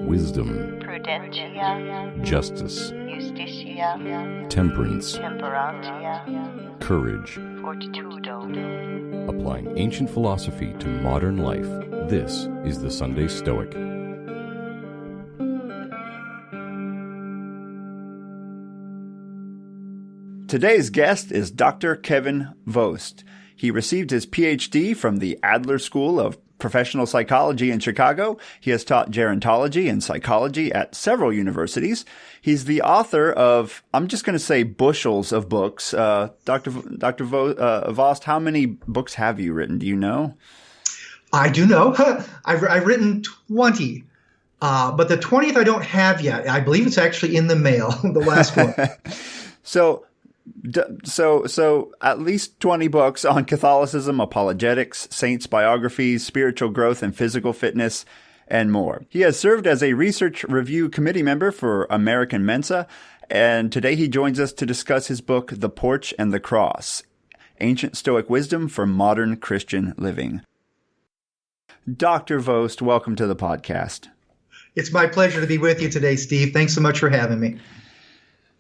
wisdom, prudentia, justice, justitia, temperance, temperantia, courage. fortitudo. Applying ancient philosophy to modern life, this is the Sunday Stoic. Today's guest is Dr. Kevin Vost. He received his PhD from the Adler School of Professional Psychology in Chicago. He has taught gerontology and psychology at several universities. He's the author of, I'm just going to say, bushels of books. Dr. Vost, how many books have you written? Do you know? I do know. I've written 20, but the 20th I don't have yet. I believe it's actually in the mail, the last one. So at least 20 books on Catholicism, apologetics, saints' biographies, spiritual growth and physical fitness, and more. He has served as a research review committee member for American Mensa, and today he joins us to discuss his book, The Porch and the Cross, Ancient Stoic Wisdom for Modern Christian Living. Dr. Vost, welcome to the podcast. It's my pleasure to be with you today, Steve. Thanks so much for having me.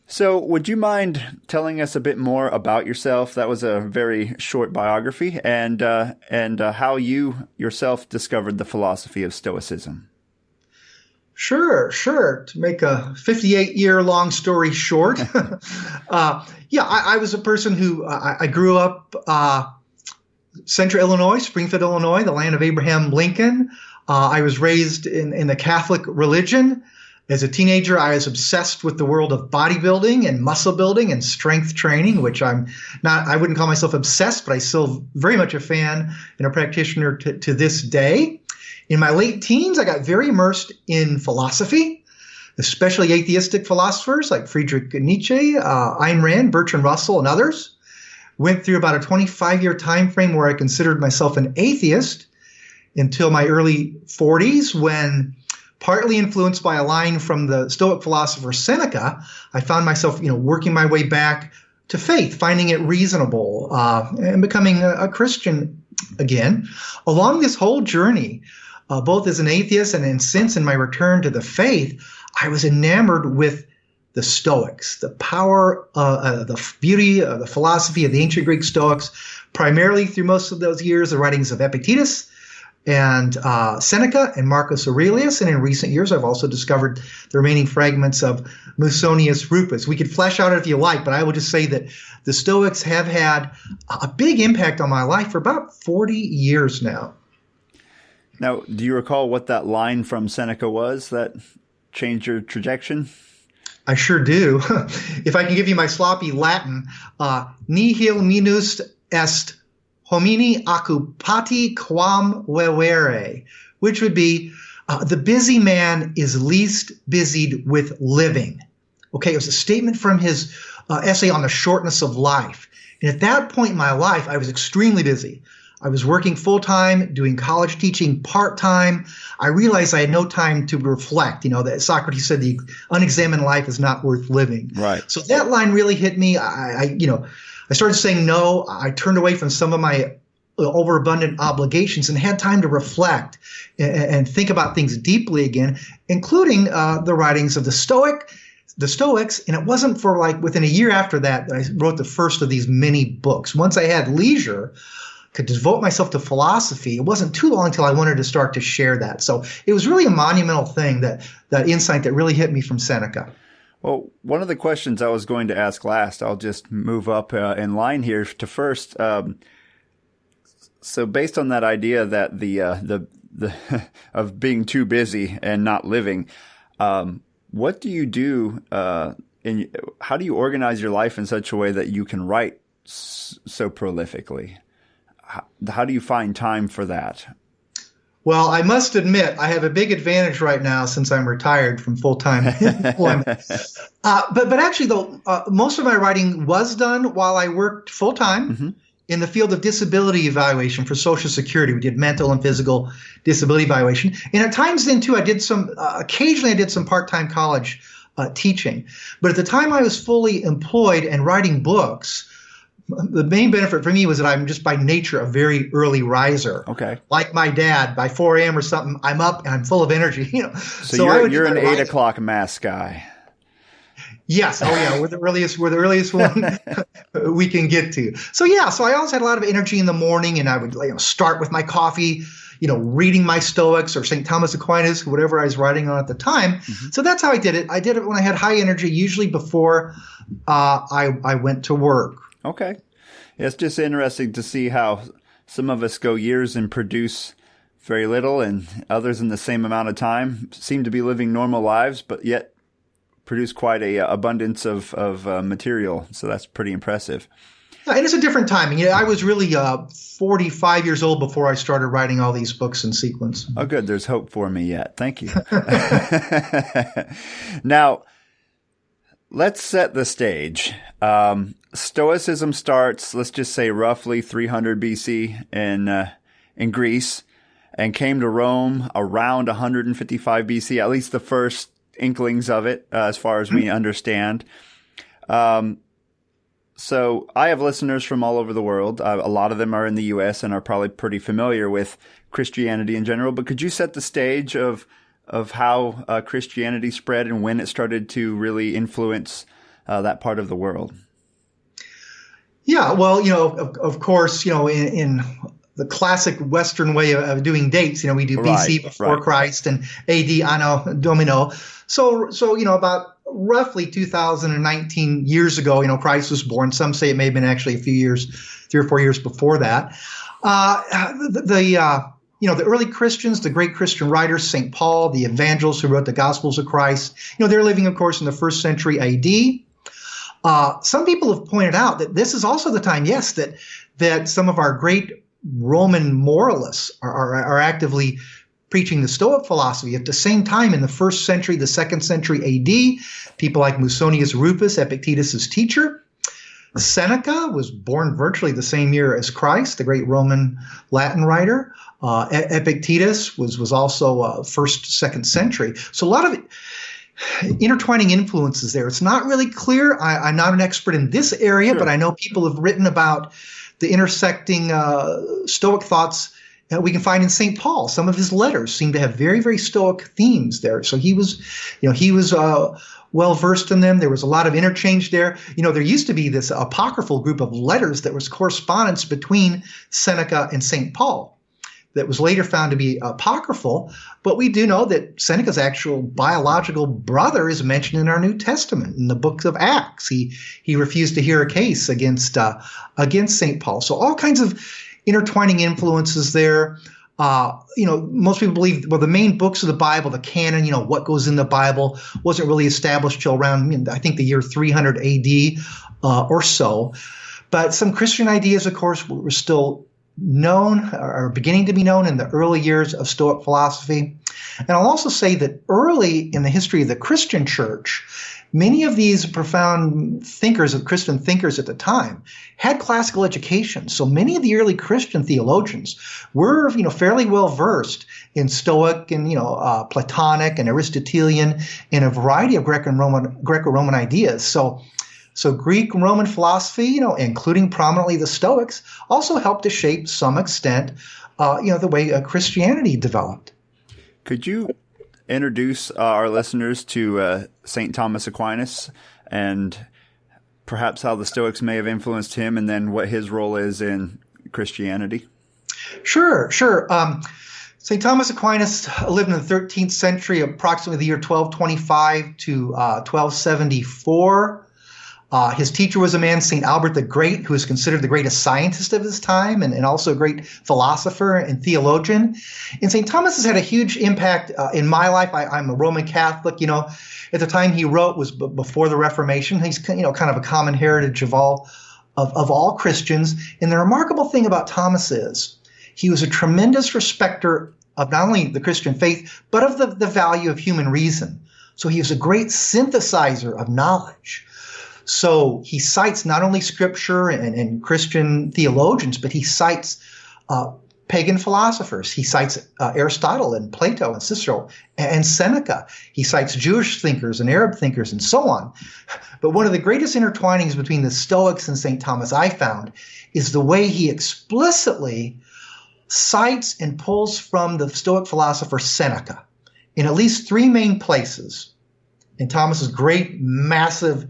So would you mind telling us a bit more about yourself? That was a very short biography, and how you yourself discovered the philosophy of Stoicism. Sure. To make a 58-year-long story short, I was a person who I grew up Central Illinois, Springfield, Illinois, the land of Abraham Lincoln. I was raised in the Catholic religion. As a teenager, I was obsessed with the world of bodybuilding and muscle building and strength training, which I wouldn't call myself obsessed, but I'm still very much a fan and a practitioner to this day. In my late teens, I got very immersed in philosophy, especially atheistic philosophers like Friedrich Nietzsche, Ayn Rand, Bertrand Russell, and others. Went through about a 25-year time frame where I considered myself an atheist until my early 40s, when, partly influenced by a line from the Stoic philosopher Seneca, I found myself, working my way back to faith, finding it reasonable, and becoming a Christian again. Along this whole journey, both as an atheist and since in my return to the faith, I was enamored with the Stoics, the power, the beauty, the philosophy of the ancient Greek Stoics, primarily through most of those years, the writings of Epictetus and Seneca and Marcus Aurelius. And in recent years, I've also discovered the remaining fragments of Musonius Rufus. We could flesh out if you like, but I will just say that the Stoics have had a big impact on my life for about 40 years now. Now, do you recall what that line from Seneca was that changed your trajectory? I sure do. If I can give you my sloppy Latin, nihil minus est homini occupati quam vivere, which would be the busy man is least busied with living. Okay, it was a statement from his essay on the shortness of life. And at that point in my life, I was extremely busy. I was working full-time, doing college teaching part-time. I realized I had no time to reflect. That Socrates said the unexamined life is not worth living. Right. So that line really hit me. I started saying no. I turned away from some of my overabundant obligations and had time to reflect and think about things deeply again, including the writings of the Stoics. And it wasn't for within a year after that I wrote the first of these many books. Once I had leisure, could devote myself to philosophy, it wasn't too long until I wanted to start to share that. So it was really a monumental thing, that insight that really hit me from Seneca. Well, one of the questions I was going to ask last, I'll just move up in line here to first. So based on that idea that the of being too busy and not living, what do you do? How do you organize your life in such a way that you can write so prolifically? How do you find time for that? Well, I must admit, I have a big advantage right now since I'm retired from full-time employment. But actually, though, most of my writing was done while I worked full-time in the field of disability evaluation for Social Security. We did mental and physical disability evaluation. And at times then, too, occasionally I did some part-time college teaching. But at the time I was fully employed and writing books, the main benefit for me was that I'm just by nature a very early riser. Okay. Like my dad, by 4 a.m. or something, I'm up and I'm full of energy. So you're an 8 o'clock mass guy. Yes. Oh yeah. We're the earliest one we can get to. So yeah. So I always had a lot of energy in the morning, and I would start with my coffee, reading my Stoics or St. Thomas Aquinas, whatever I was writing on at the time. Mm-hmm. So that's how I did it. I did it when I had high energy, usually before I went to work. Okay. It's just interesting to see how some of us go years and produce very little, and others in the same amount of time seem to be living normal lives, but yet produce quite a abundance of material. So that's pretty impressive. And it's a different timing. I was really 45 years old before I started writing all these books in sequence. Oh, good. There's hope for me yet. Thank you. Now, let's set the stage. Stoicism starts, let's just say, roughly 300 BC in Greece, and came to Rome around 155 BC, at least the first inklings of it, as far as we understand. So I have listeners from all over the world. A lot of them are in the U.S. and are probably pretty familiar with Christianity in general. But could you set the stage of how Christianity spread and when it started to really influence that part of the world? Yeah, well, of course, in the classic Western way of doing dates, we do BC before Christ and AD Anno Domino. So about roughly 2019 years ago, Christ was born. Some say it may have been actually a few years, 3 or 4 years before that. The early Christians, the great Christian writers, St. Paul, the evangelists who wrote the Gospels of Christ, they're living, of course, in the first century AD. Some people have pointed out that this is also the time, yes, that some of our great Roman moralists are actively preaching the Stoic philosophy. At the same time, in the first century, the second century AD, people like Musonius Rufus, Epictetus' teacher. Seneca was born virtually the same year as Christ, the great Roman Latin writer. Epictetus was also first, second century. So a lot of intertwining influences there. It's not really clear. I'm not an expert in this area, but I know people have written about the intersecting Stoic thoughts that we can find in St. Paul. Some of his letters seem to have very, very Stoic themes there. So he was well versed in them. There was a lot of interchange there. There used to be this apocryphal group of letters that was correspondence between Seneca and St. Paul that was later found to be apocryphal. But we do know that Seneca's actual biological brother is mentioned in our New Testament in the books of Acts. He refused to hear a case against St. Paul. So all kinds of intertwining influences there. Most people believe, the main books of the Bible, the canon, what goes in the Bible, wasn't really established till around, I think, the year 300 AD or so. But some Christian ideas, of course, were still known or beginning to be known in the early years of Stoic philosophy. And I'll also say that early in the history of the Christian church, many of these profound Christian thinkers at the time, had classical education. So many of the early Christian theologians were, fairly well versed in Stoic and, Platonic and Aristotelian and a variety of Greco-Roman ideas. So Greek and Roman philosophy, including prominently the Stoics, also helped to shape to some extent, the way Christianity developed. Could you introduce our listeners to St. Thomas Aquinas and perhaps how the Stoics may have influenced him, and then what his role is in Christianity? Sure. St. Thomas Aquinas lived in the 13th century, approximately the year 1225 to 1274. His teacher was a man, St. Albert the Great, who is considered the greatest scientist of his time and also a great philosopher and theologian. And St. Thomas has had a huge impact in my life. I'm a Roman Catholic. At the time he wrote was before the Reformation. He's kind of a common heritage of all Christians. And the remarkable thing about Thomas is he was a tremendous respecter of not only the Christian faith, but of the value of human reason. So he was a great synthesizer of knowledge. So he cites not only scripture and Christian theologians, but he cites pagan philosophers. He cites Aristotle and Plato and Cicero and Seneca. He cites Jewish thinkers and Arab thinkers and so on. But one of the greatest intertwinings between the Stoics and St. Thomas I found is the way he explicitly cites and pulls from the Stoic philosopher Seneca in at least three main places in Thomas's great, massive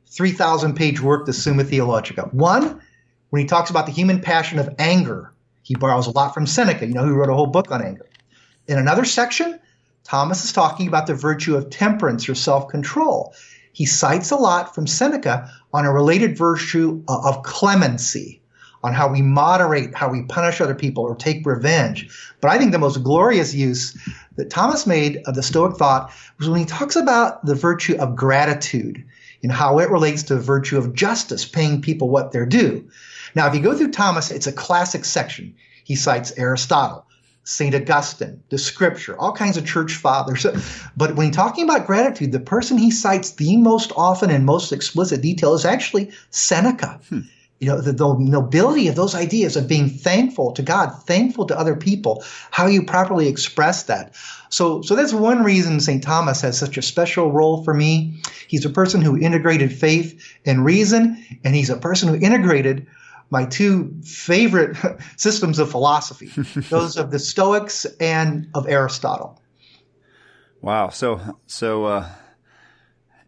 3,000-page work, the Summa Theologica. One, when he talks about the human passion of anger, he borrows a lot from Seneca, who wrote a whole book on anger. In another section, Thomas is talking about the virtue of temperance or self-control. He cites a lot from Seneca on a related virtue of clemency, on how we moderate, how we punish other people or take revenge. But I think the most glorious use that Thomas made of the Stoic thought was when he talks about the virtue of gratitude and how it relates to the virtue of justice, paying people what they're due. Now, if you go through Thomas, it's a classic section. He cites Aristotle, St. Augustine, the scripture, all kinds of church fathers. But when he's talking about gratitude, the person he cites the most often and most explicit detail is actually Seneca. The nobility of those ideas of being thankful to God, thankful to other people, how you properly express that. So that's one reason St. Thomas has such a special role for me. He's a person who integrated faith and reason, and he's a person who integrated my two favorite systems of philosophy, those of the Stoics and of Aristotle. Wow. So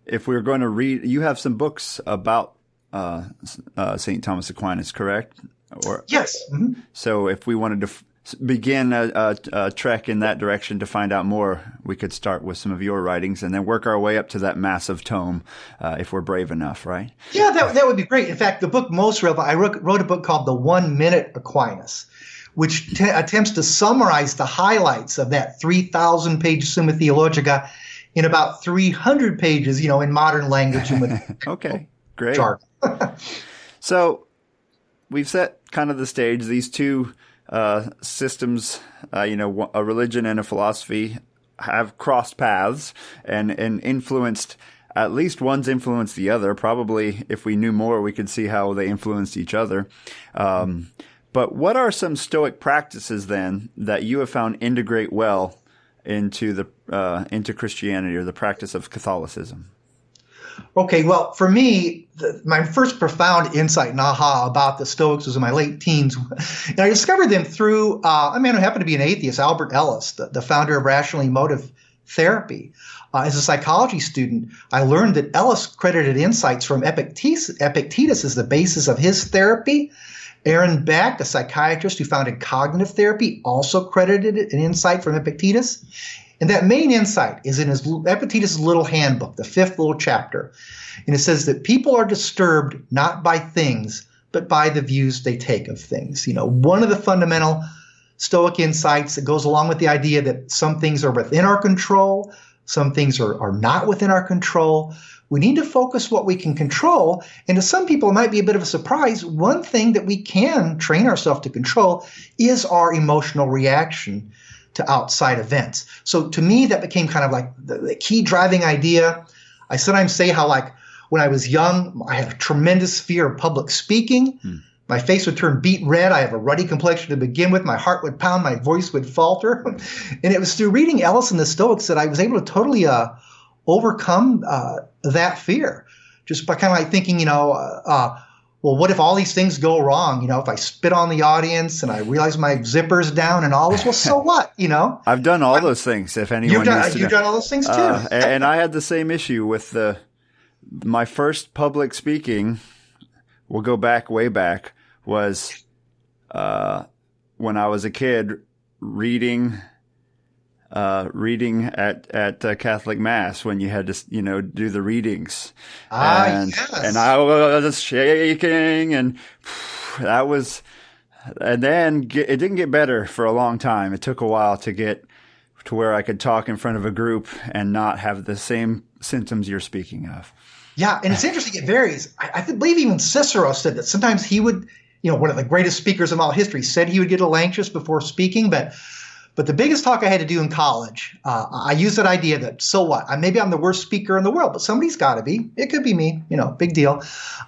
if we're going to read, you have some books about St. Thomas Aquinas, correct? Yes. Mm-hmm. So if we wanted to begin a trek in that direction to find out more, we could start with some of your writings and then work our way up to that massive tome if we're brave enough, right? Yeah, that would be great. In fact, the book most relevant, I wrote a book called The 1 Minute Aquinas, which attempts to summarize the highlights of that 3,000-page Summa Theologica in about 300 pages, in modern language and with okay, great. Jargon. So we've set kind of the stage. These two systems, a religion and a philosophy, have crossed paths and influenced. At least one's influenced the other. Probably, if we knew more, we could see how they influenced each other. But what are some Stoic practices then that you have found integrate well into Christianity or the practice of Catholicism? Okay, well, for me, my first profound insight and aha about the Stoics was in my late teens. And I discovered them through a man who happened to be an atheist, Albert Ellis, the founder of rational emotive therapy. As a psychology student, I learned that Ellis credited insights from Epictetus as the basis of his therapy. Aaron Beck, a psychiatrist who founded cognitive therapy, also credited an insight from Epictetus. And that main insight is in Epictetus' little handbook, the 5th little chapter. And it says that people are disturbed not by things, but by the views they take of things. One of the fundamental Stoic insights that goes along with the idea that some things are within our control, some things are not within our control. We need to focus what we can control. And to some people, it might be a bit of a surprise. One thing that we can train ourselves to control is our emotional reaction to outside events. So to me, that became kind of like the key driving idea. I sometimes say how, like, when I was young, I had a tremendous fear of public speaking. My face would turn beet red. I have a ruddy complexion to begin with. My heart would pound. My voice would falter. And it was through reading Ellis and the Stoics that I was able to totally overcome that fear, just by kind of like thinking, well, what if all these things go wrong? If I spit on the audience and I realize my zipper's down and all this, well, so what? I've done all those things. If anyone you've done all those things too. And I had the same issue with my first public speaking. We'll go way back. Was when I was a kid reading at Catholic Mass when you had to, do the readings. Yes. And I was shaking and then it didn't get better for a long time. It took a while to get to where I could talk in front of a group and not have the same symptoms you're speaking of. Yeah. And it's interesting. It varies. I believe even Cicero said that sometimes he would, one of the greatest speakers of all history, said he would get a little anxious before speaking, but the biggest talk I had to do in college, I used that idea that, so what? Maybe I'm the worst speaker in the world, but somebody's got to be. It could be me, big deal.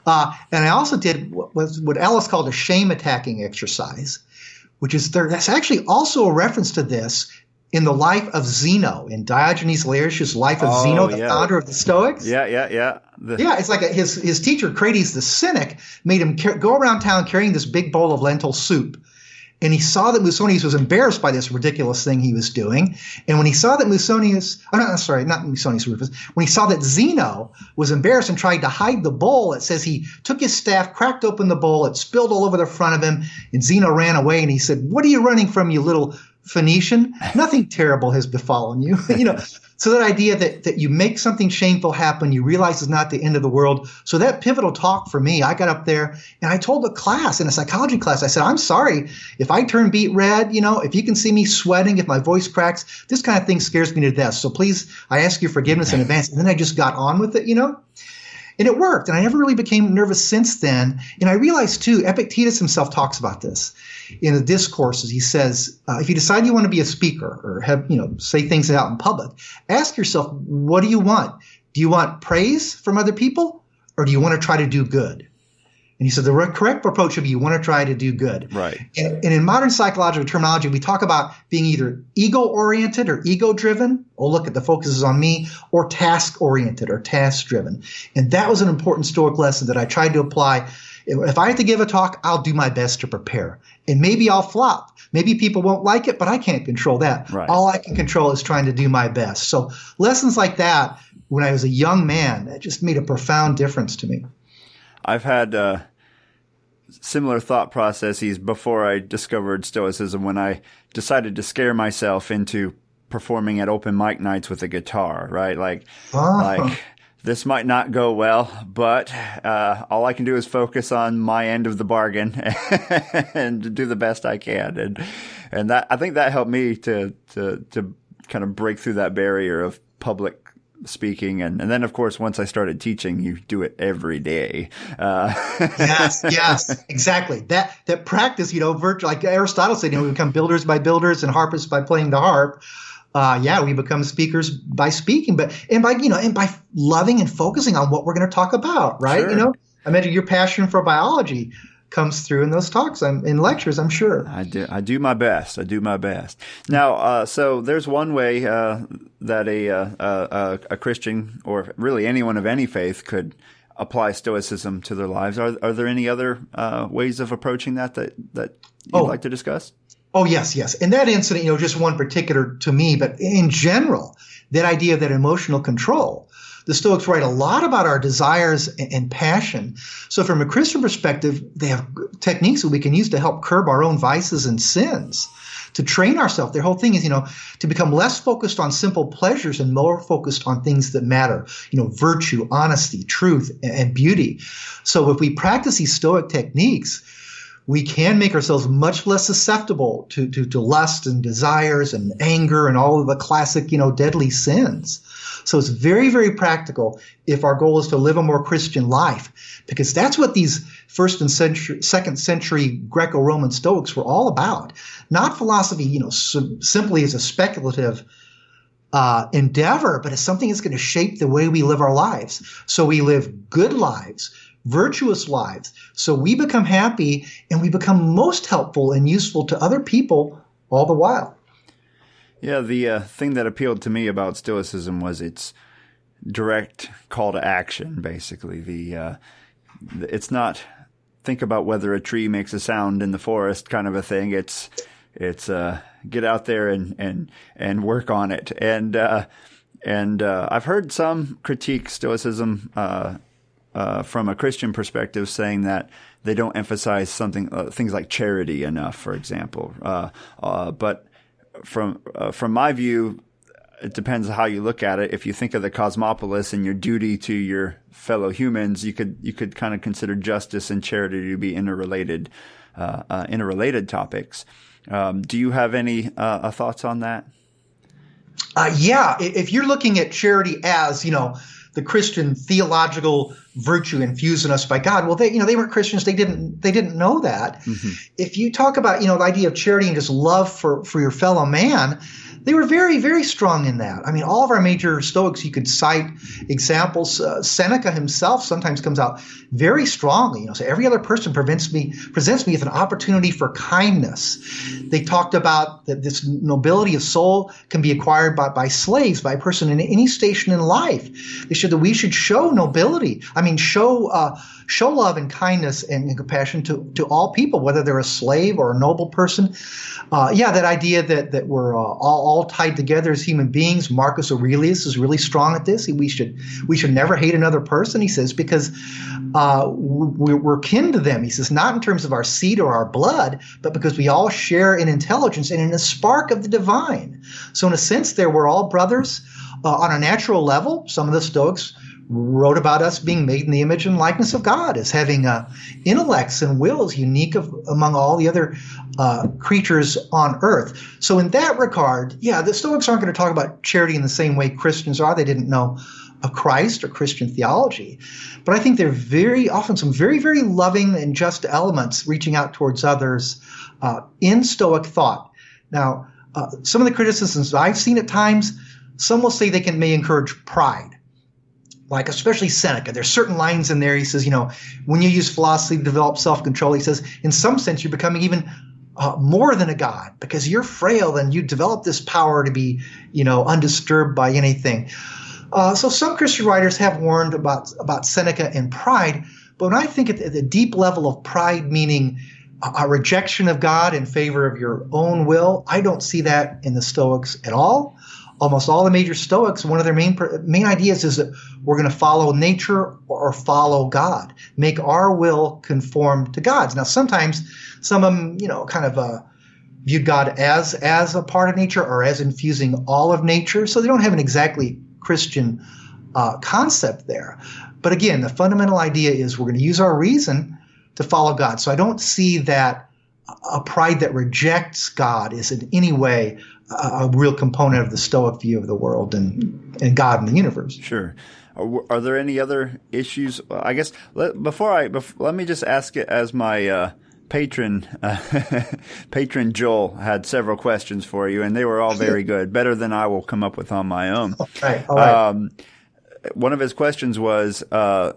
And I also did what Ellis called a shame attacking exercise, which is that's actually also a reference to this in the life of Zeno, in Diogenes Laertius' life of Zeno, the founder of the Stoics. Yeah. It's like his teacher, Crates the Cynic, made him go around town carrying this big bowl of lentil soup. And he saw that Musonius was embarrassed by this ridiculous thing he was doing. And when he saw that when he saw that Zeno was embarrassed and tried to hide the bowl, it says he took his staff, cracked open the bowl, it spilled all over the front of him, and Zeno ran away. And he said, "What are you running from, you little Phoenician? Nothing terrible has befallen you." So that idea that you make something shameful happen, you realize it's not the end of the world. So that pivotal talk for me, I got up there and I told the class, in a psychology class, I said, "I'm sorry if I turn beet red, if you can see me sweating, if my voice cracks, this kind of thing scares me to death. So please, I ask your forgiveness in advance." And then I just got on with it, And it worked. And I never really became nervous since then. And I realized too, Epictetus himself talks about this in the discourses. He says, if you decide you want to be a speaker or have, say things out in public, ask yourself, what do you want? Do you want praise from other people, or do you want to try to do good? And he said the correct approach would be you want to try to do good. Right. And in modern psychological terminology, we talk about being either ego-oriented or ego-driven. Oh, look, the focus is on me, or task-oriented or task-driven. And that was an important Stoic lesson that I tried to apply. If I have to give a talk, I'll do my best to prepare. And maybe I'll flop. Maybe people won't like it, but I can't control that. Right. All I can control is trying to do my best. So lessons like that when I was a young man, that just made a profound difference to me. I've had similar thought processes before I discovered Stoicism, when I decided to scare myself into performing at open mic nights with a guitar, right? Like this might not go well, but all I can do is focus on my end of the bargain and do the best I can. And that, I think that helped me to kind of break through that barrier of public speaking. And then, of course, once I started teaching, you do it every day. Yes, exactly. That practice, virtual, like Aristotle said, we become builders by builders and harpists by playing the harp. We become speakers by speaking, and by loving and focusing on what we're going to talk about, right? Sure. I imagine your passion for biology comes through in those talks, in lectures, I'm sure. I do my best. Now, so there's one way that a Christian, or really anyone of any faith, could apply Stoicism to their lives. Are there any other ways of approaching that you'd like to discuss? Oh, yes. And that incident, just one particular to me, but in general, that idea of that emotional control. The Stoics write a lot about our desires and passion. So from a Christian perspective, they have techniques that we can use to help curb our own vices and sins, to train ourselves. Their whole thing is, to become less focused on simple pleasures and more focused on things that matter, virtue, honesty, truth, and beauty. So if we practice these Stoic techniques, we can make ourselves much less susceptible to lust and desires and anger and all of the classic, deadly sins. So it's very, very practical if our goal is to live a more Christian life, because that's what these first and second century Greco-Roman Stoics were all about. Not philosophy, simply as a speculative endeavor, but as something that's going to shape the way we live our lives. So we live good lives, virtuous lives. So we become happy and we become most helpful and useful to other people all the while. Yeah, the thing that appealed to me about Stoicism was its direct call to action, basically. It's not think about whether a tree makes a sound in the forest kind of a thing. It's get out there and work on it. And I've heard some critique Stoicism from a Christian perspective, saying that they don't emphasize things like charity enough, for example. But from my view, it depends on how you look at it. If you think of the cosmopolis and your duty to your fellow humans, you could kind of consider justice and charity to be interrelated topics. Do you have any thoughts on that? If you're looking at charity as, the Christian theological virtue infused in us by God. Well, they weren't Christians. They didn't know that. Mm-hmm. If you talk about, the idea of charity and just love for your fellow man, they were very, very strong in that. I mean, all of our major Stoics, you could cite examples. Seneca himself sometimes comes out very strongly. So every other person presents me with an opportunity for kindness. They talked about that this nobility of soul can be acquired by slaves, by a person in any station in life. They said that we should show nobility. I mean, show love and kindness and compassion to all people, whether they're a slave or a noble person. That idea that we're all tied together as human beings. Marcus Aurelius is really strong at this. We should never hate another person, he says, because we're kin to them. He says, not in terms of our seed or our blood, but because we all share in intelligence and in a spark of the divine. So in a sense there, we're all brothers on a natural level. Some of the Stoics wrote about us being made in the image and likeness of God, as having intellects and wills unique among all the other creatures on earth. So in that regard, the Stoics aren't going to talk about charity in the same way Christians are. They didn't know a Christ or Christian theology. But I think they're very often some very, very loving and just elements reaching out towards others in Stoic thought. Now, some of the criticisms I've seen at times, some will say they may encourage pride. Like especially Seneca, there's certain lines in there. He says, when you use philosophy to develop self-control, he says, in some sense, you're becoming even more than a god because you're frail and you develop this power to be, undisturbed by anything. So some Christian writers have warned about Seneca and pride, but when I think at the deep level of pride, meaning a rejection of God in favor of your own will, I don't see that in the Stoics at all. Almost all the major Stoics, one of their main ideas is that we're going to follow nature or follow God, make our will conform to God's. Now, sometimes some of them, viewed God as a part of nature or as infusing all of nature, so they don't have an exactly Christian concept there. But again, the fundamental idea is we're going to use our reason to follow God. So I don't see that a pride that rejects God is in any way a real component of the Stoic view of the world and God and the universe. Sure. Are there any other issues? I guess let me just ask it as my patron Joel had several questions for you, and they were all very good, better than I will come up with on my own. All right. One of his questions was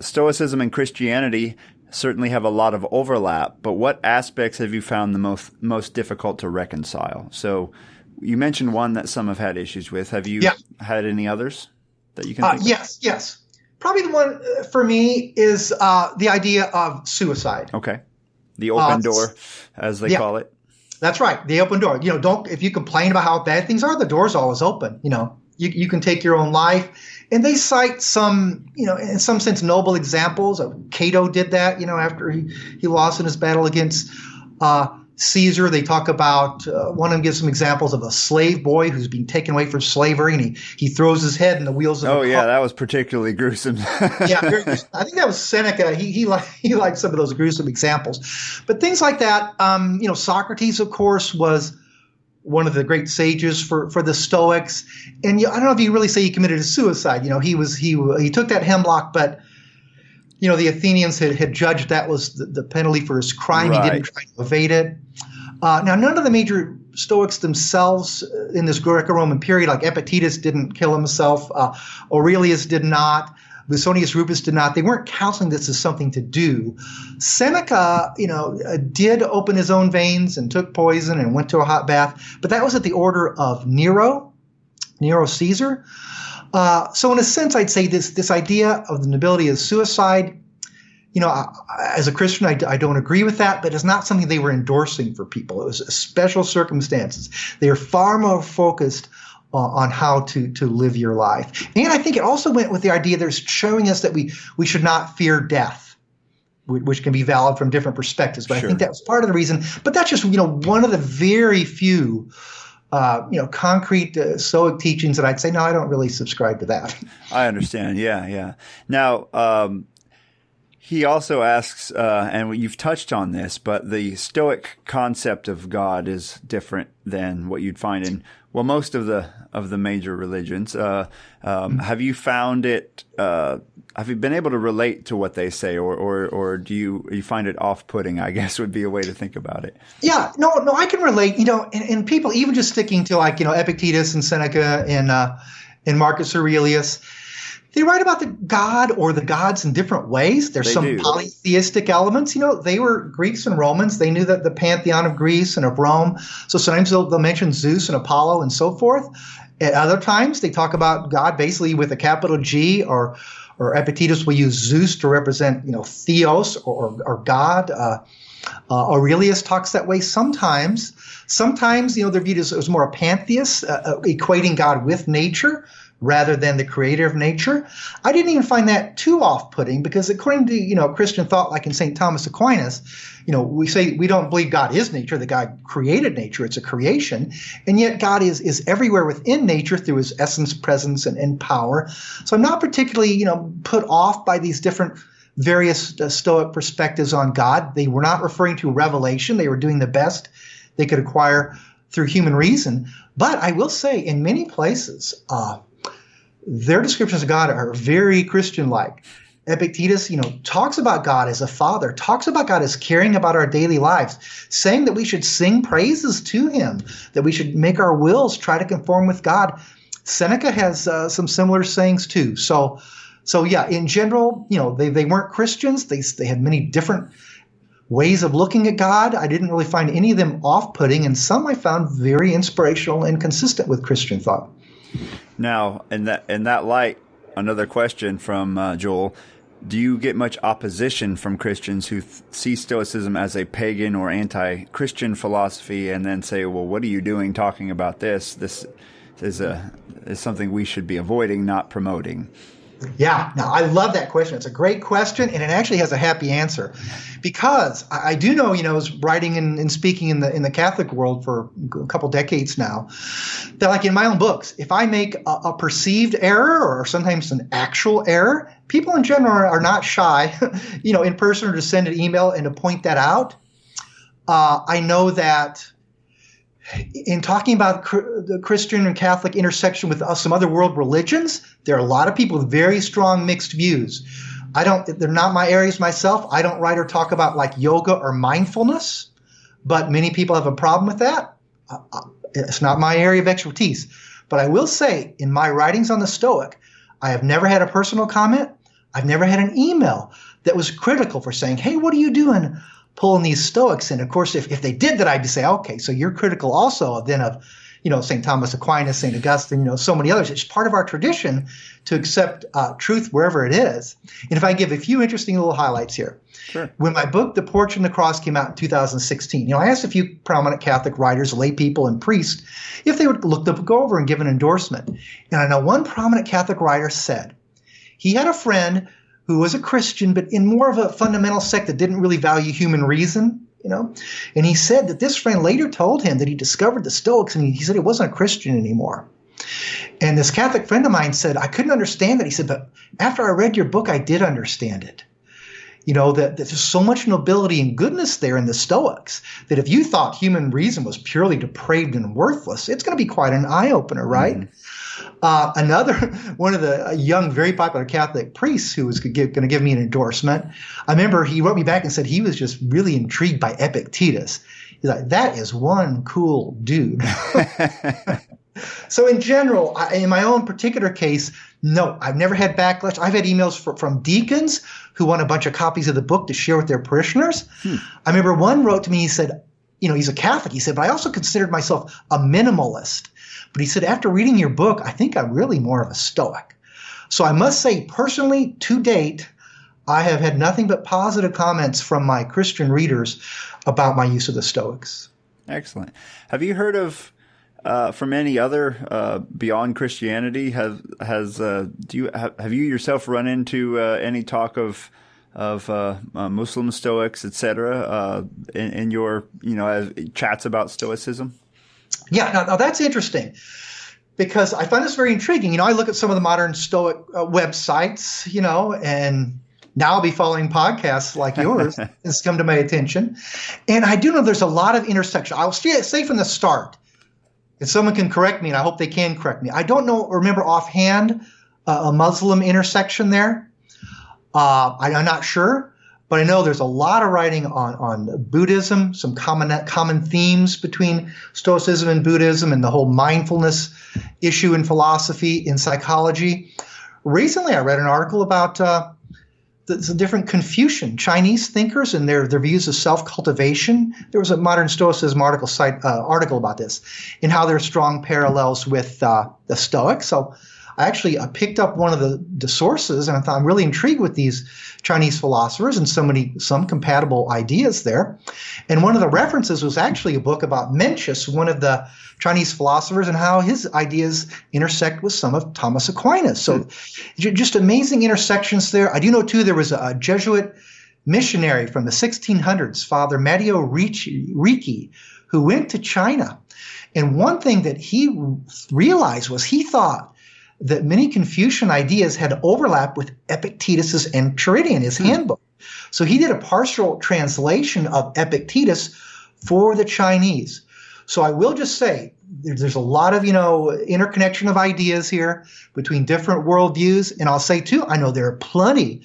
Stoicism and Christianity certainly have a lot of overlap, but what aspects have you found the most difficult to reconcile? So you mentioned one that some have had issues with. Have you had any others that you can think of? Yes. Probably the one for me is the idea of suicide. Okay. The open door, as they call it. That's right. The open door. If you complain about how bad things are, the door's always open. You can take your own life. And they cite some, in some sense, noble examples. Cato did that, after he lost in his battle against Caesar. They talk about, one of them gives some examples of a slave boy who's being taken away for slavery, and he throws his head in the wheels of a car. That was particularly gruesome. I think that was Seneca. He liked some of those gruesome examples. But things like that, Socrates, of course, was one of the great sages for the Stoics. And I don't know if you really say he committed a suicide. He took that hemlock, but the Athenians had judged that was the penalty for his crime. Right. He didn't try to evade it. Now, none of the major Stoics themselves in this Greco-Roman period, like Epictetus didn't kill himself, Aurelius did not, Musonius Rufus did not. They weren't counseling this as something to do. Seneca, did open his own veins and took poison and went to a hot bath, but that was at the order of Nero Caesar. So in a sense, I'd say this idea of the nobility of suicide, as a Christian, I don't agree with that, but it's not something they were endorsing for people. It was special circumstances. They are far more focused on how to live your life. And I think it also went with the idea there's showing us that we should not fear death, which can be valid from different perspectives. But sure. I think that was part of the reason. But that's just, one of the very few concrete Stoic teachings that I'd say, no, I don't really subscribe to that. I understand. Yeah. Now, he also asks, and you've touched on this, but the Stoic concept of God is different than what you'd find in well, most of the major religions. Have you found it? Have you been able to relate to what they say, or do you find it off-putting? I guess would be a way to think about it. Yeah, no, I can relate. And people even just sticking to Epictetus and Seneca and Marcus Aurelius. They write about the God or the gods in different ways. There's some polytheistic elements. They were Greeks and Romans. They knew that the pantheon of Greece and of Rome. So sometimes they'll mention Zeus and Apollo and so forth. At other times, they talk about God basically with a capital G, or Epictetus will use Zeus to represent, Theos or God. Aurelius talks that way sometimes. Sometimes, they're viewed as more a pantheist, equating God with nature rather than the creator of nature. I didn't even find that too off-putting, because according to, Christian thought, like in St. Thomas Aquinas, we say we don't believe God is nature, that God created nature. It's a creation. And yet God is everywhere within nature through his essence, presence, and power. So I'm not particularly, put off by these different various Stoic perspectives on God. They were not referring to revelation. They were doing the best they could acquire through human reason. But I will say, in many places, their descriptions of God are very Christian-like. Epictetus, talks about God as a father, talks about God as caring about our daily lives, saying that we should sing praises to him, that we should make our wills try to conform with God. Seneca has some similar sayings too. So yeah, in general, they weren't Christians. They had many different ways of looking at God. I didn't really find any of them off-putting, and some I found very inspirational and consistent with Christian thought. Now, in that light, another question from Joel: do you get much opposition from Christians who see Stoicism as a pagan or anti-Christian philosophy, and then say, "Well, what are you doing talking about this? This is something we should be avoiding, not promoting"? Yeah, no, I love that question. It's a great question, and it actually has a happy answer, because I do know, I was writing and speaking in the Catholic world for a couple decades now, that like in my own books, if I make a perceived error or sometimes an actual error, people in general are not shy, in person or to send an email and to point that out. I know that in talking about the Christian and Catholic intersection with some other world religions, there are a lot of people with very strong mixed views. They're not my areas myself. I don't write or talk about like yoga or mindfulness, but many people have a problem with that. It's not my area of expertise. But I will say, in my writings on the Stoic, I have never had a personal comment. I've never had an email that was critical for saying, "Hey, what are you doing pulling these Stoics in?" Of course, if they did that, I'd say, okay, so you're critical also then of, St. Thomas Aquinas, St. Augustine, so many others. It's part of our tradition to accept truth wherever it is. And if I give a few interesting little highlights here. Sure. When my book, The Porch and the Cross, came out in 2016, I asked a few prominent Catholic writers, lay people, and priests if they would look the book over and give an endorsement. And I know one prominent Catholic writer said he had a friend who was a Christian, but in more of a fundamental sect that didn't really value human reason, And he said that this friend later told him that he discovered the Stoics, and he said he wasn't a Christian anymore. And this Catholic friend of mine said, I couldn't understand that. He said, but after I read your book, I did understand it. That there's so much nobility and goodness there in the Stoics that if you thought human reason was purely depraved and worthless, it's going to be quite an eye-opener, right? Mm-hmm. Another one of the young, very popular Catholic priests who was going to give me an endorsement, I remember he wrote me back and said he was just really intrigued by Epictetus. He's like, that is one cool dude. So in general, in my own particular case, no, I've never had backlash. I've had emails from deacons who want a bunch of copies of the book to share with their parishioners. I remember one wrote to me, he said, he's a Catholic. He said, but I also considered myself a minimalist. But he said, after reading your book, I think I'm really more of a Stoic. So I must say, personally, to date, I have had nothing but positive comments from my Christian readers about my use of the Stoics. Excellent. Have you heard of from any other beyond Christianity? Have you yourself run into any talk of Muslim Stoics, etc., in your chats about Stoicism? Yeah, now that's interesting because I find this very intriguing. I look at some of the modern Stoic websites, and now I'll be following podcasts like yours has come to my attention. And I do know there's a lot of intersection. I'll say from the start, and someone can correct me, and I hope they can correct me. I don't remember offhand a Muslim intersection there. I'm not sure, but I know there's a lot of writing on Buddhism, some common themes between Stoicism and Buddhism, and the whole mindfulness issue in philosophy, in psychology. Recently, I read an article about the different Confucian Chinese thinkers and their views of self-cultivation. There was a Modern Stoicism article about this, and how there are strong parallels with the Stoics. So I actually picked up one of the sources, and I thought I'm really intrigued with these Chinese philosophers and some compatible ideas there. And one of the references was actually a book about Mencius, one of the Chinese philosophers, and how his ideas intersect with some of Thomas Aquinas. So just amazing intersections there. I do know, too, there was a Jesuit missionary from the 1600s, Father Matteo Ricci, who went to China. And one thing that he realized was he thought that many Confucian ideas had overlap with Epictetus's Enchiridion, his handbook. So he did a partial translation of Epictetus for the Chinese. So I will just say there's a lot of, interconnection of ideas here between different worldviews. And I'll say, too, I know there are plenty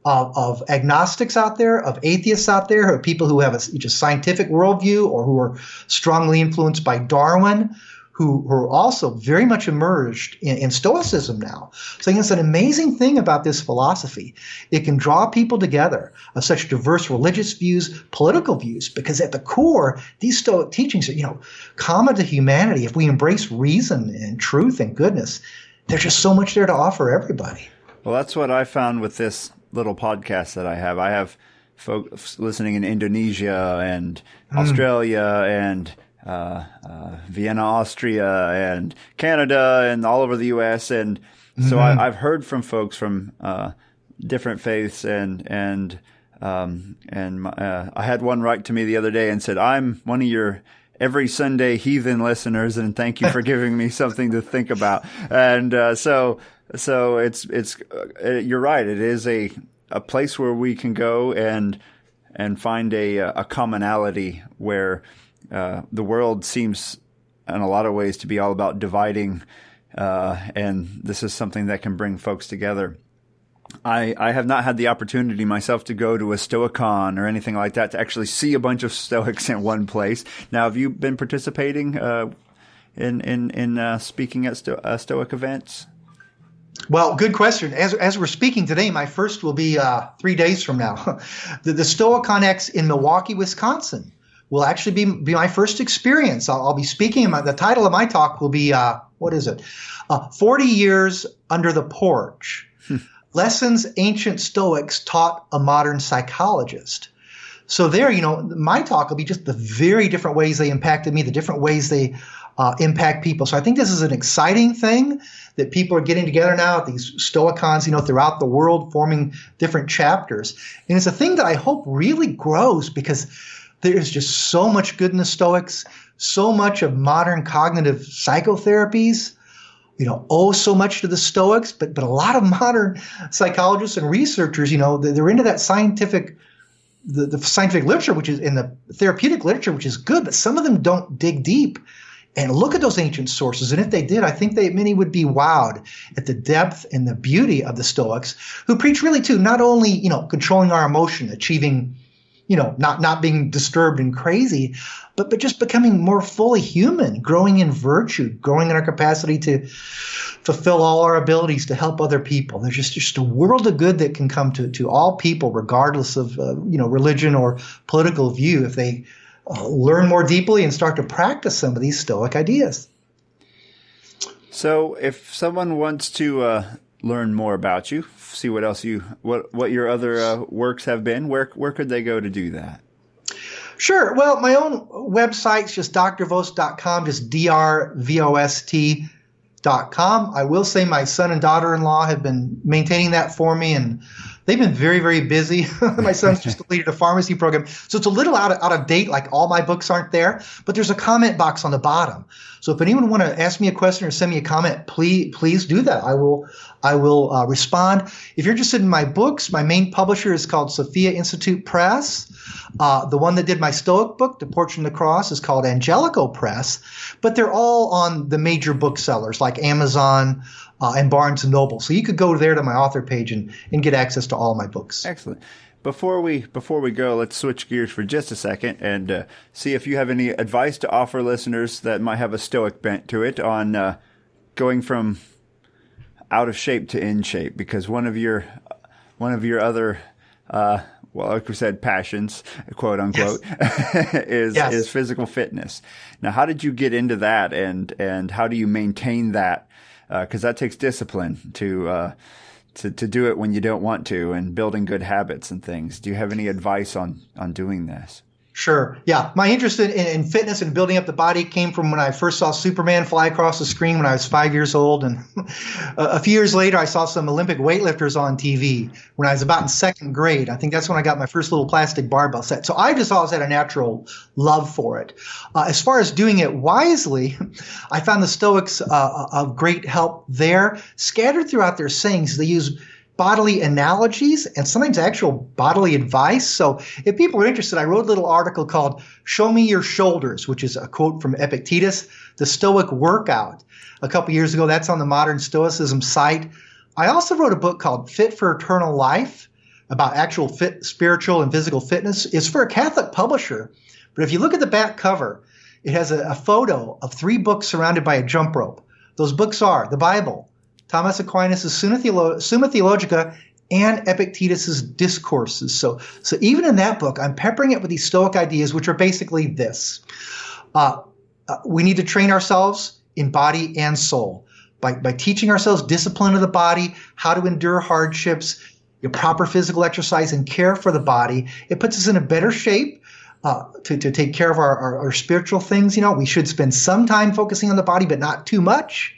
of agnostics out there, of atheists out there, of people who have a just scientific worldview or who are strongly influenced by Darwin, who are also very much immersed in Stoicism now. So I think it's an amazing thing about this philosophy. It can draw people together of such diverse religious views, political views, because at the core, these Stoic teachings are, common to humanity. If we embrace reason and truth and goodness, there's just so much there to offer everybody. Well, that's what I found with this little podcast that I have. I have folks listening in Indonesia and Australia and Vienna, Austria, and Canada, and all over the U.S. And so I've heard from folks from different faiths, and I had one write to me the other day and said, "I'm one of your every Sunday heathen listeners, and thank you for giving me something to think about." And so it's you're right. It is a place where we can go and find a commonality where the world seems in a lot of ways to be all about dividing, and this is something that can bring folks together. I have not had the opportunity myself to go to a Stoicon or anything like that to actually see a bunch of Stoics in one place. Now, have you been participating in speaking at Stoic events? Well, good question. As we're speaking today, my first will be 3 days from now. the Stoicon X in Milwaukee, Wisconsin will actually be my first experience. I'll be speaking. The title of my talk will be, 40 Years Under the Porch. Lessons Ancient Stoics Taught a Modern Psychologist. So there, my talk will be just the very different ways they impacted me, the different ways they impact people. So I think this is an exciting thing that people are getting together now at these Stoicons, throughout the world, forming different chapters. And it's a thing that I hope really grows, because there's just so much good in the Stoics, so much of modern cognitive psychotherapies, so much to the Stoics, but a lot of modern psychologists and researchers, they're into that scientific, the scientific literature, which is in the therapeutic literature, which is good, but some of them don't dig deep and look at those ancient sources. And if they did, I think many would be wowed at the depth and the beauty of the Stoics, who preach really too, not only, controlling our emotion, achieving, not being disturbed and crazy, but just becoming more fully human, growing in virtue, growing in our capacity to fulfill all our abilities to help other people. There's just a world of good that can come to all people, regardless of, religion or political view, if they learn more deeply and start to practice some of these Stoic ideas. So if someone wants to learn more about you, see what else what your other works have been, where could they go to do that? Sure. Well, my own website's just drvost.com, just drvost.com. I will say my son and daughter-in-law have been maintaining that for me, and They've been very, very busy. My son's just completed a pharmacy program. So it's a little out of date, like all my books aren't there, but there's a comment box on the bottom. So if anyone want to ask me a question or send me a comment, please do that. I will respond. If you're interested in my books, my main publisher is called Sophia Institute Press. The one that did my Stoic book, The Portrait of the Cross, is called Angelico Press, but they're all on the major booksellers like Amazon and Barnes & Noble. So you could go there to my author page and get access to all my books. Excellent. Before we go, let's switch gears for just a second and see if you have any advice to offer listeners that might have a Stoic bent to it on going from out of shape to in shape, because one of your other well, like we said, passions, quote unquote, yes. is physical fitness. Now, how did you get into that, and how do you maintain that? Because that takes discipline to do it when you don't want to, and building good habits and things. Do you have any advice on doing this? Sure. Yeah. My interest in fitness and building up the body came from when I first saw Superman fly across the screen when I was 5 years old. And a few years later, I saw some Olympic weightlifters on TV when I was about in second grade. I think that's when I got my first little plastic barbell set. So I just always had a natural love for it. As far as doing it wisely, I found the Stoics of great help there. Scattered throughout their sayings, they use bodily analogies and sometimes actual bodily advice. So if people are interested, I wrote a little article called Show Me Your Shoulders, which is a quote from Epictetus, the Stoic workout, a couple years ago. That's on the Modern Stoicism site. I also wrote a book called Fit for Eternal Life about actual spiritual and physical fitness. It's for a Catholic publisher. But if you look at the back cover, it has a photo of 3 books surrounded by a jump rope. Those books are the Bible, Thomas Aquinas' Summa Theologica, and Epictetus' Discourses. So even in that book, I'm peppering it with these Stoic ideas, which are basically this. We need to train ourselves in body and soul by teaching ourselves discipline of the body, how to endure hardships, proper physical exercise, and care for the body. It puts us in a better shape to take care of our spiritual things. We should spend some time focusing on the body, but not too much.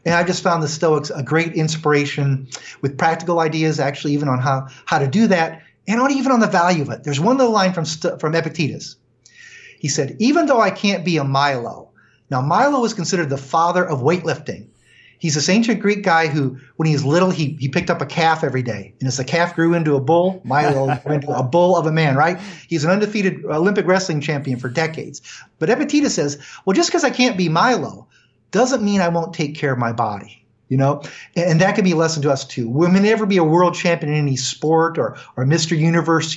And I just found the Stoics a great inspiration with practical ideas, actually, even on how to do that, and even on the value of it. There's one little line from Epictetus. He said, even though I can't be a Milo. Now, Milo was considered the father of weightlifting. He's this ancient Greek guy who, when he was little, he picked up a calf every day. And as the calf grew into a bull, Milo grew into a bull of a man, right? He's an undefeated Olympic wrestling champion for decades. But Epictetus says, well, just because I can't be Milo doesn't mean I won't take care of my body, and that can be a lesson to us too. We may never be a world champion in any sport or Mr. Universe,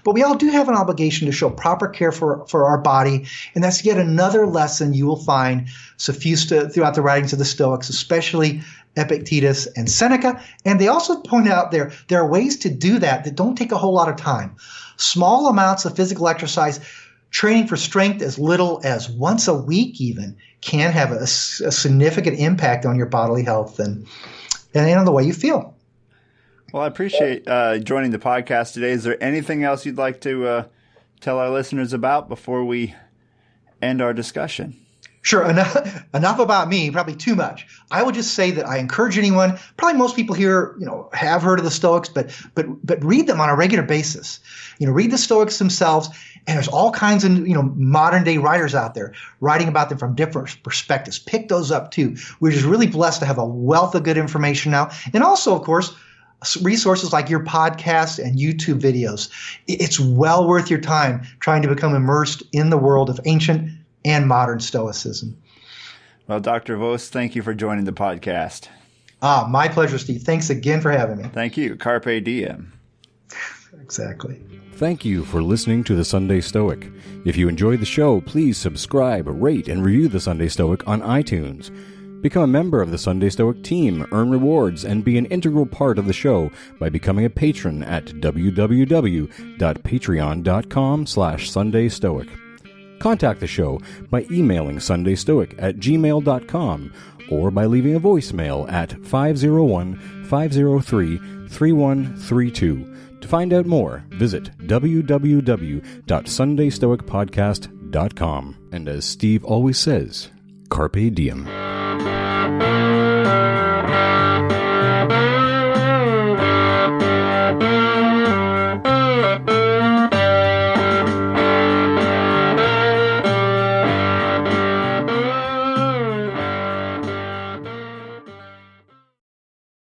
but we all do have an obligation to show proper care for our body. And that's yet another lesson you will find suffused throughout the writings of the Stoics, especially Epictetus and Seneca. And they also point out there are ways to do that don't take a whole lot of time. Small amounts of physical exercise, training for strength as little as once a week even, can have a significant impact on your bodily health and on the way you feel. Well, I appreciate joining the podcast today. Is there anything else you'd like to tell our listeners about before we end our discussion? Sure. Enough about me, probably too much. I will just say that I encourage anyone, probably most people here, have heard of the Stoics, but read them on a regular basis. Read the Stoics themselves. And there's all kinds of, modern day writers out there writing about them from different perspectives. Pick those up too. We're just really blessed to have a wealth of good information now. And also, of course, resources like your podcast and YouTube videos. It's well worth your time trying to become immersed in the world of ancient and modern Stoicism. Well, Dr. Vost, thank you for joining the podcast. My pleasure, Steve. Thanks again for having me. Thank you. Carpe diem. Exactly. Thank you for listening to The Sunday Stoic. If you enjoyed the show, please subscribe, rate, and review The Sunday Stoic on iTunes. Become a member of the Sunday Stoic team, earn rewards, and be an integral part of the show by becoming a patron at www.patreon.com/SundayStoic. Contact the show by emailing sundaystoic@gmail.com or by leaving a voicemail at 501-503-3132. To find out more, visit www.sundaystoicpodcast.com. And as Steve always says, Carpe Diem.